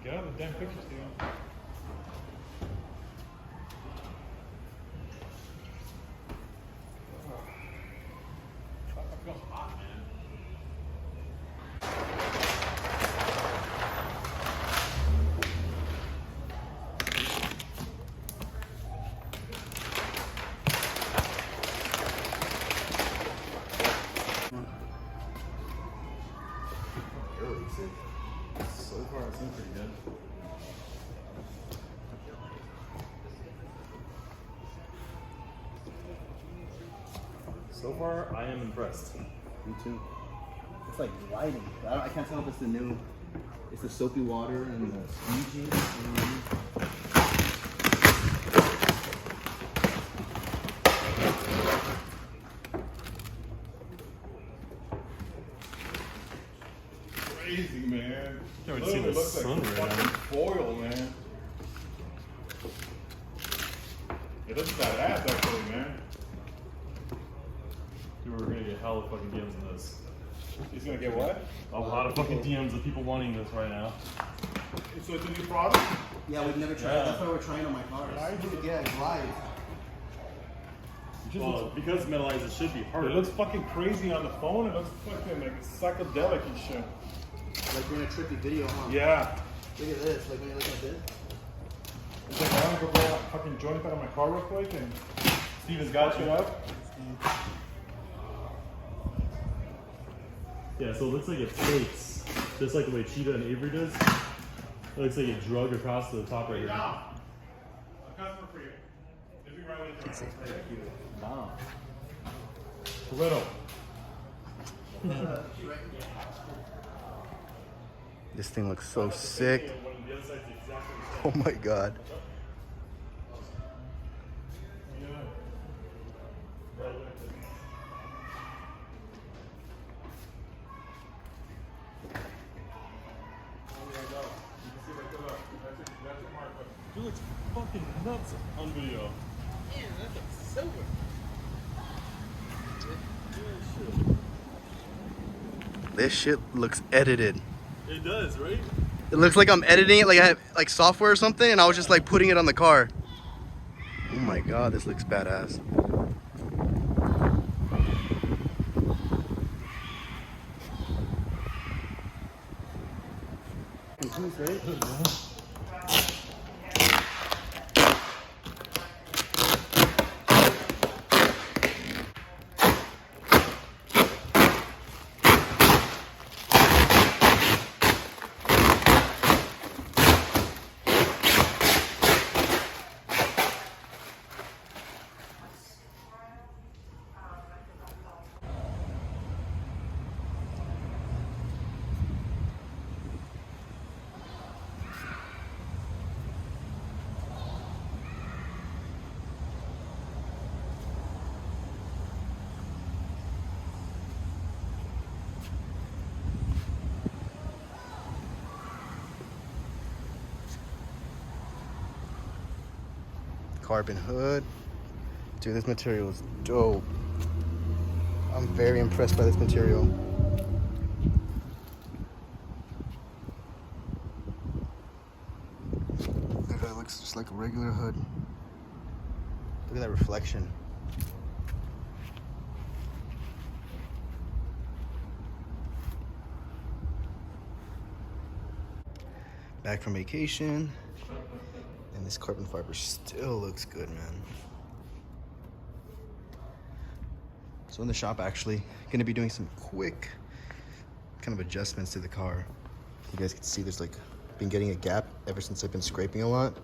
Get out of the damn picture, Steven. I feel hot, man. So far, it seems pretty good. So far, I am impressed. Me too. It's like lighting. I can't tell if it's the new. It's the soapy water and the squeegee. Crazy, man. Can't even see the looks sun like right fucking now. foil, man. It looks badass, actually, man. Dude, we're gonna get hella fucking DMs in this. He's gonna get what? A lot of fucking DMs of people wanting this right now. So it's a new product? Yeah, we've never tried. Yeah. That's why we're trying on my cars. Yeah, it's live. Well, because metalized, it should be harder. It looks fucking crazy on the phone. It looks fucking like psychedelic and shit. Like we're in a trippy video, huh? Yeah. Look at this. Like when you look at this. It's like I want to go blow a fucking joint out of my car real quick and Steven's got you up. Yeah, so it looks like it floats, just like the way Cheetah and Avery does. It looks like it drug across the top right here. A customer for you. If you right away, thank you. Wow. Little. This thing looks so sick. Oh my god. Dude looks fucking nuts on video. Man, that's silver. This shit looks edited. It does, right? It looks like I'm editing it like I have like software or something, and I was just like putting it on the car. Oh my god, this looks badass. Carbon hood. Dude, this material is dope. I'm very impressed by this material. Look at that, it looks just like a regular hood. Look at that reflection. Back from vacation. And this carbon fiber still looks good, man. So in the shop, actually, gonna be doing some quick kind of adjustments to the car. You guys can see there's like been getting a gap ever since I've been scraping a lot.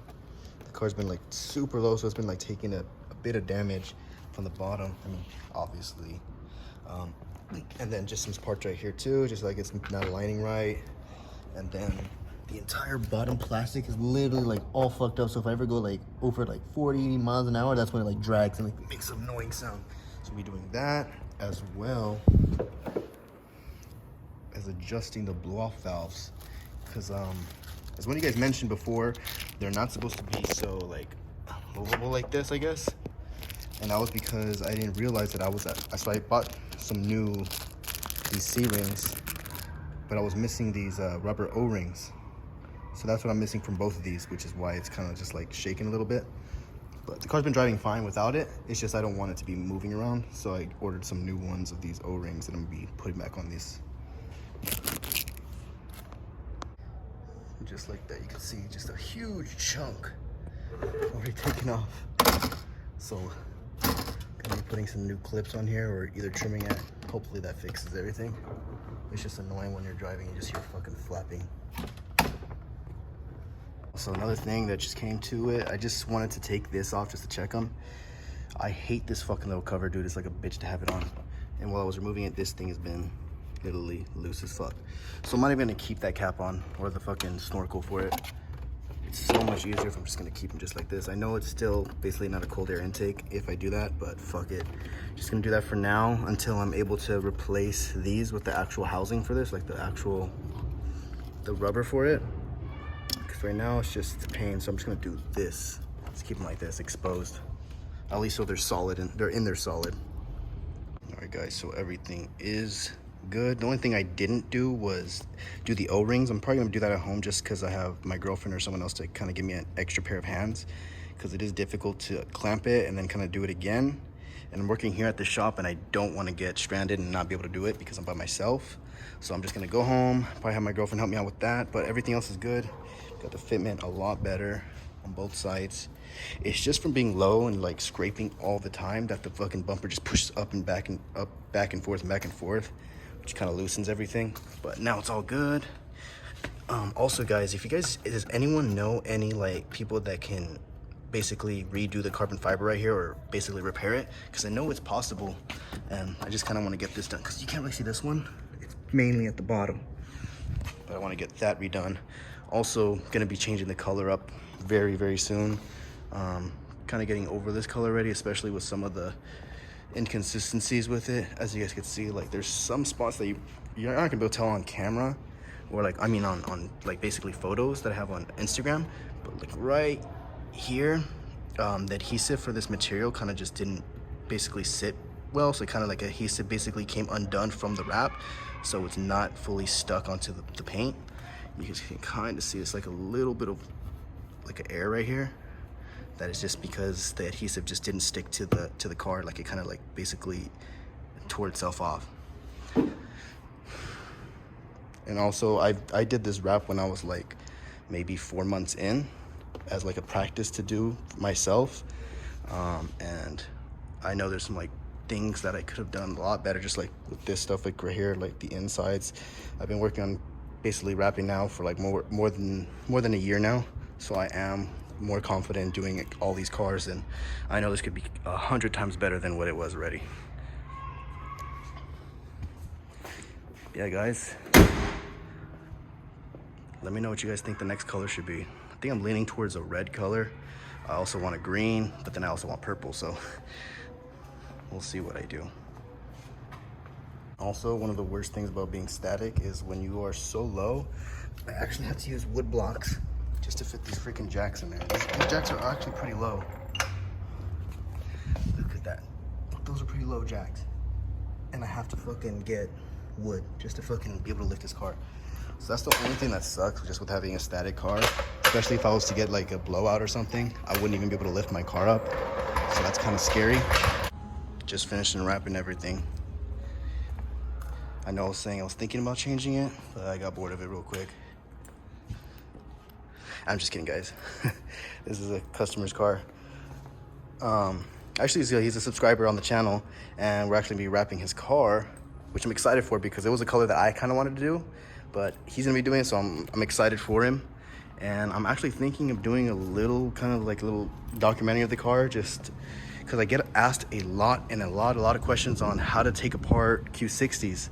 The car's been like super low, so it's been like taking a bit of damage from the bottom. I mean, obviously. And then just some parts right here too, just like it's not aligning right. And then the entire bottom plastic is literally like all fucked up. So if I ever go like over like 40 miles an hour, that's when it like drags and like makes an annoying sound. So we'll be doing that as well as adjusting the blow off valves. Because as one of you guys mentioned before, they're not supposed to be so like movable like this, I guess. And that was because I didn't realize that so I bought some these C-rings, but I was missing these rubber O-rings. So that's what I'm missing from both of these, which is why it's kind of just like shaking a little bit. But the car's been driving fine without it. It's just I don't want it to be moving around. So I ordered some new ones of these O-rings that I'm gonna be putting back on these. Just like that, you can see just a huge chunk already taken off. So gonna be putting some new clips on here or either trimming it. Hopefully that fixes everything. It's just annoying when you're driving and you just hear fucking flapping. So another thing that just came to it, I just wanted to take this off just to check them. I hate this fucking little cover, dude. It's like a bitch to have it on. And while I was removing it, this thing has been literally loose as fuck. So I'm not even gonna keep that cap on or the fucking snorkel for it. It's so much easier if I'm just gonna keep them just like this. I know it's still basically not a cold air intake if I do that, but fuck it. Just gonna do that for now until I'm able to replace these with the actual housing for this, like the rubber for it. Because right now it's just a pain, so I'm just gonna do this. Just keep them like this, exposed. At least so they're solid and they're in there solid. All right, guys, so everything is good. The only thing I didn't do was do the O-rings. I'm probably gonna do that at home just because I have my girlfriend or someone else to kind of give me an extra pair of hands, because it is difficult to clamp it and then kind of do it again. And I'm working here at the shop and I don't want to get stranded and not be able to do it because I'm by myself. So I'm just gonna go home, probably have my girlfriend help me out with that, but everything else is good. Got the fitment a lot better on both sides. It's just from being low and like scraping all the time that the fucking bumper just pushes up and back and up, back and forth and back and forth, which kind of loosens everything. But now it's all good. Also, guys, if you guys, does anyone know any like people that can basically redo the carbon fiber right here or basically repair it? Because I know it's possible, and I just kind of want to get this done because you can't really see this one. It's mainly at the bottom, but I want to get that redone. Also, gonna be changing the color up very, very soon. Kind of getting over this color already, especially with some of the inconsistencies with it. As you guys can see, like there's some spots that you're not gonna be able to tell on camera, or like, I mean on like basically photos that I have on Instagram, but like right here, the adhesive for this material kind of just didn't basically sit well, so kind of like adhesive basically came undone from the wrap, so it's not fully stuck onto the paint. You guys can kind of see it's like a little bit of like an air right here. That is just because the adhesive just didn't stick to the car, like it kind of like basically tore itself off. And also I did this wrap when I was like maybe 4 months in as like a practice to do myself, and I know there's some like things that I could have done a lot better, just like with this stuff like right here, like the insides. I've been working on basically wrapping now for like more than a year now, so I am more confident in doing all these cars, and I know this could be 100 times better than what it was already. Yeah, guys, let me know what you guys think the next color should be. I think I'm leaning towards a red color. I also want a green, but then I also want purple, so we'll see what I do. Also, one of the worst things about being static is when you are so low, I actually have to use wood blocks just to fit these freaking jacks in there. These jacks are actually pretty low. Look at that. Those are pretty low jacks. And I have to fucking get wood just to fucking be able to lift this car. So that's the only thing that sucks just with having a static car. Especially if I was to get like a blowout or something, I wouldn't even be able to lift my car up. So that's kind of scary. Just finished unwrapping everything. I know I was saying I was thinking about changing it, but I got bored of it real quick. I'm just kidding, guys. This is a customer's car. Actually, he's a subscriber on the channel, and we're actually gonna be wrapping his car, which I'm excited for because it was a color that I kind of wanted to do, but he's gonna be doing it, so I'm excited for him. And I'm actually thinking of doing a little kind of like a little documentary of the car, just because I get asked a lot of questions on how to take apart Q60s.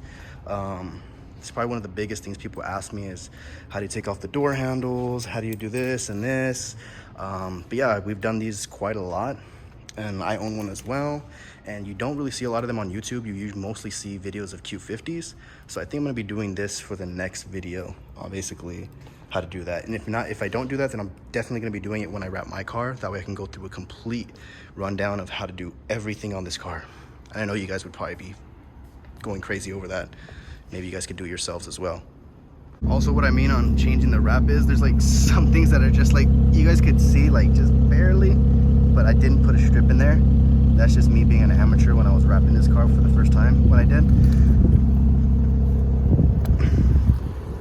It's probably one of the biggest things people ask me is how do you take off the door handles, how do you do this and this. But yeah, we've done these quite a lot, and I own one as well, and you don't really see a lot of them on YouTube. You usually mostly see videos of Q50s, so I think I'm gonna be doing this for the next video, basically how to do that. And if I don't do that, then I'm definitely gonna be doing it when I wrap my car. That way I can go through a complete rundown of how to do everything on this car. And I know you guys would probably be going crazy over that. Maybe you guys could do it yourselves as well. Also, what I mean on changing the wrap is there's like some things that are just like, you guys could see like just barely, but I didn't put a strip in there. That's just me being an amateur when I was wrapping this car for the first time when I did.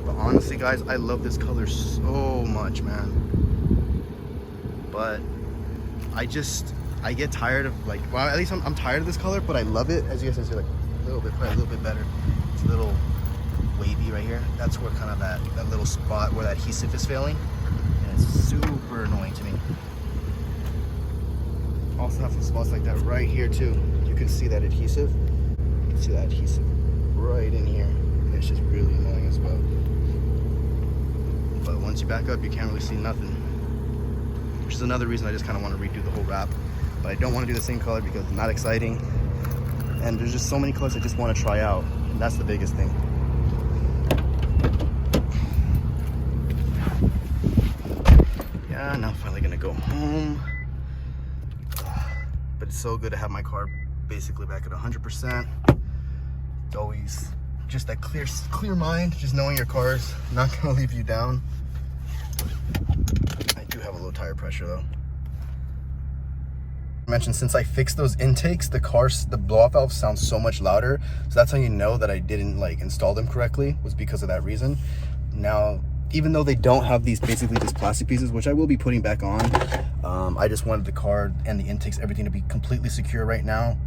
But honestly guys, I love this color so much, man. But I get tired of like, well, at least I'm tired of this color, but I love it. As you guys can see, like a little bit, probably a little bit better. It's a little wavy right here. That's where kind of that little spot where that adhesive is failing, and it's super annoying to me. Also have some spots like that right here too. You can see that adhesive. You can see that adhesive right in here, and it's just really annoying as well. But once you back up, you can't really see nothing, which is another reason I just kind of want to redo the whole wrap. But I don't want to do the same color because it's not exciting, and there's just so many colors I just want to try out, and that's the biggest thing. Yeah, now I'm finally gonna go home. But it's so good to have my car basically back at 100%. It's always just that clear mind, just knowing your car's not gonna leave you down. I do have a low tire pressure though. I mentioned since I fixed those intakes, the blow-off valve sounds so much louder. So that's how you know that I didn't like install them correctly, was because of that reason. Now, even though they don't have these basically just plastic pieces, which I will be putting back on, I just wanted the car and the intakes, everything to be completely secure right now.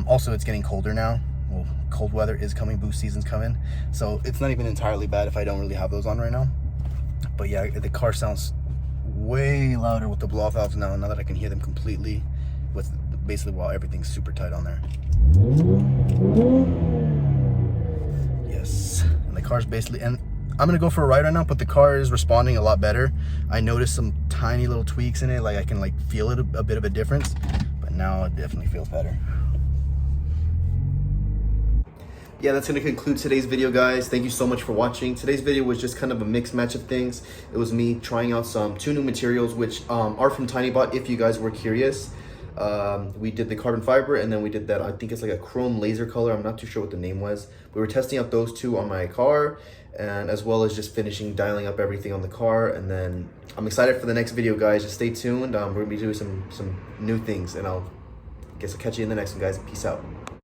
Also, it's getting colder now. Well, cold weather is coming, boost season's coming. So it's not even entirely bad if I don't really have those on right now. But yeah, the car sounds way louder with the blow-off valves now that I can hear them completely, with basically while everything's super tight on there. Yes, and the car's basically, and I'm gonna go for a ride right now, but the car is responding a lot better. I noticed some tiny little tweaks in it, like I can like feel it a bit of a difference, but now it definitely feels better. Yeah, that's gonna conclude today's video, guys. Thank you so much for watching. Today's video was just kind of a mixed match of things. It was me trying out two new materials, which are from TinyBot, if you guys were curious. We did the carbon fiber, and then we did that, I think it's like a chrome laser color. I'm not too sure what the name was. We were testing out those two on my car, and as well as just finishing dialing up everything on the car. And then I'm excited for the next video, guys. Just stay tuned. We're gonna be doing some new things, and I'll catch you in the next one, guys. Peace out.